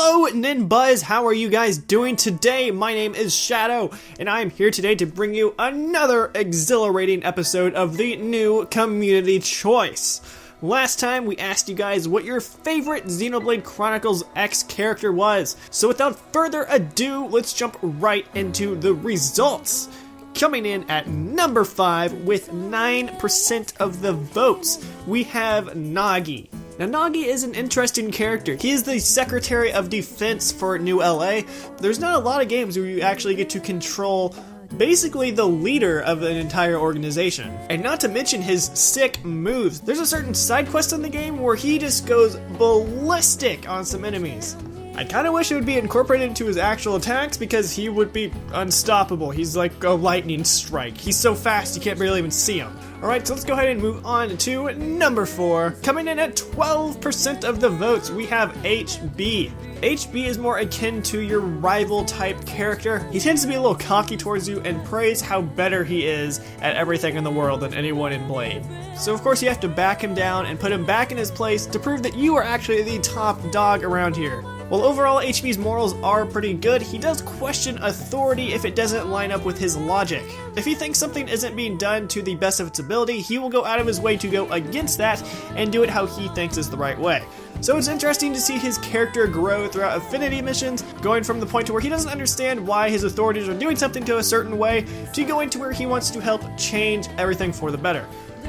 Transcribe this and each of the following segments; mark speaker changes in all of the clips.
Speaker 1: Hello NinBuzz, how are you guys doing today? My name is Shadow, and I am here today to bring you another exhilarating episode of the new Community Choice. Last time we asked you guys what your favorite Xenoblade Chronicles X character was, so without further ado, let's jump right into the results. Coming in at number 5 with 9% of the votes, we have Nagi. Now, Nagi is an interesting character. He is the Secretary of Defense for New LA. There's not a lot of games where you actually get to control basically the leader of an entire organization. And not to mention his sick moves. There's a certain side quest in the game where he just goes ballistic on some enemies. I kinda wish it would be incorporated into his actual attacks because he would be unstoppable. He's like a lightning strike. He's so fast you can't barely even see him. Alright, so let's go ahead and move on to number 4. Coming in at 12% of the votes, we have HB. HB is more akin to your rival type character. He tends to be a little cocky towards you and praise how better he is at everything in the world than anyone in Blade. So of course you have to back him down and put him back in his place to prove that you are actually the top dog around here. While overall HB's morals are pretty good, he does question authority if it doesn't line up with his logic. If he thinks something isn't being done to the best of its ability, he will go out of his way to go against that and do it how he thinks is the right way. So it's interesting to see his character grow throughout Affinity missions, going from the point to where he doesn't understand why his authorities are doing something to a certain way, to going to where he wants to help change everything for the better.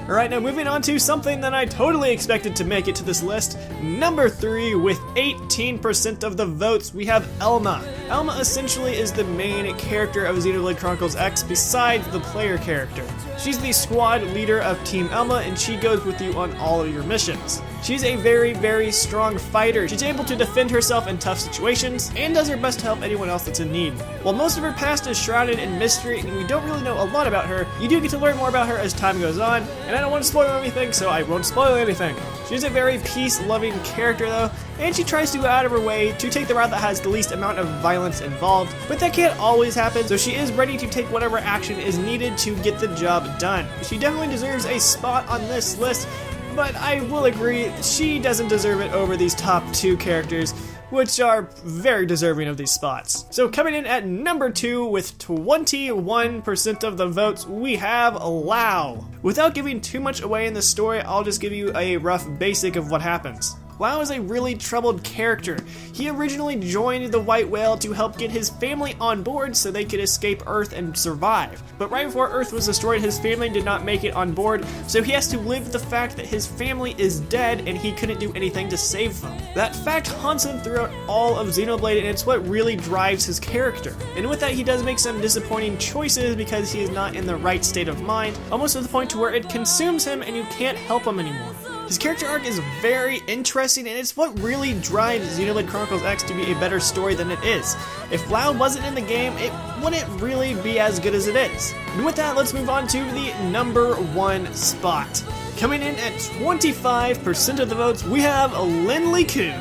Speaker 1: Alright, now moving on to something that I totally expected to make it to this list. Number 3, with 18% of the votes, we have Elma. Elma essentially is the main character of Xenoblade Chronicles X besides the player character. She's the squad leader of Team Elma, and she goes with you on all of your missions. She's a very, very strong fighter. She's able to defend herself in tough situations, and does her best to help anyone else that's in need. While most of her past is shrouded in mystery, and we don't really know a lot about her, you do get to learn more about her as time goes on, and I don't want to spoil anything, so I won't spoil anything. She's a very peace-loving character though, and she tries to go out of her way to take the route that has the least amount of violence involved, but that can't always happen, so she is ready to take whatever action is needed to get the job done. She definitely deserves a spot on this list, but I will agree, she doesn't deserve it over these top 2 characters, which are very deserving of these spots. So coming in at number 2 with 21% of the votes, we have Lao. Without giving too much away in the story, I'll just give you a rough basic of what happens. Lao is a really troubled character. He originally joined the White Whale to help get his family on board so they could escape Earth and survive. But right before Earth was destroyed, his family did not make it on board, so he has to live with the fact that his family is dead and he couldn't do anything to save them. That fact haunts him throughout all of Xenoblade, and it's what really drives his character. And with that, he does make some disappointing choices because he is not in the right state of mind, almost to the point to where it consumes him and you can't help him anymore. His character arc is very interesting, and it's what really drives Xenoblade Chronicles X to be a better story than it is. If Lao wasn't in the game, it wouldn't really be as good as it is. And with that, let's move on to the number 1 spot. Coming in at 25% of the votes, we have Lin Liku.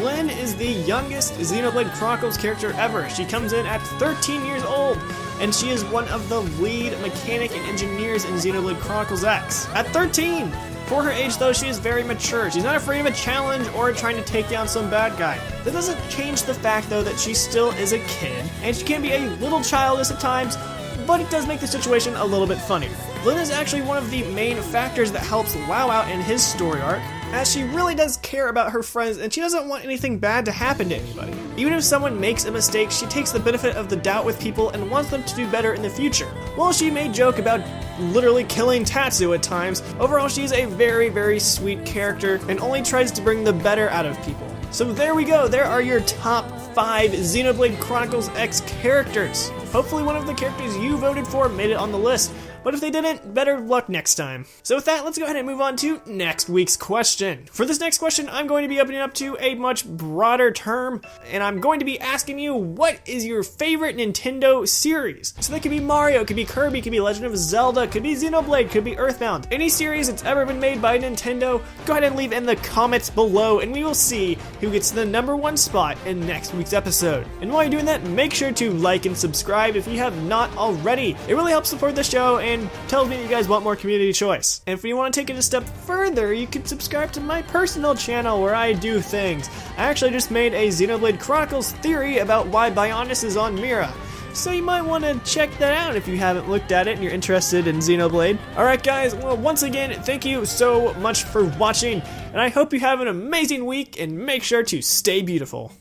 Speaker 1: Lin is the youngest Xenoblade Chronicles character ever. She comes in at 13 years old, and she is one of the lead mechanic and engineers in Xenoblade Chronicles X. At 13! For her age though, she is very mature. She's not afraid of a challenge or trying to take down some bad guy. That doesn't change the fact though that she still is a kid, and she can be a little childish at times, but it does make the situation a little bit funnier. Lin is actually one of the main factors that helps Lao out in his story arc, as she really does care about her friends and she doesn't want anything bad to happen to anybody. Even if someone makes a mistake, she takes the benefit of the doubt with people and wants them to do better in the future. While she may joke about literally killing Tatsu at times, overall she's a very, very sweet character and only tries to bring the better out of people. So there we go, there are your top 5 Xenoblade Chronicles X characters. Hopefully one of the characters you voted for made it on the list, but if they didn't, better luck next time. So with that, let's go ahead and move on to next week's question. For this next question, I'm going to be opening up to a much broader term, and I'm going to be asking you, what is your favorite Nintendo series? So that could be Mario, could be Kirby, could be Legend of Zelda, could be Xenoblade, could be Earthbound. Any series that's ever been made by Nintendo, go ahead and leave in the comments below, and we will see who gets the number 1 spot in next week's episode. And while you're doing that, make sure to like and subscribe subscribe if you have not already. It really helps support the show and tells me that you guys want more community choice. And if you want to take it a step further, you can subscribe to my personal channel where I do things. I actually just made a Xenoblade Chronicles theory about why Bionis is on Mira. So you might want to check that out if you haven't looked at it and you're interested in Xenoblade. Alright guys, well once again, thank you so much for watching, and I hope you have an amazing week, and make sure to stay beautiful.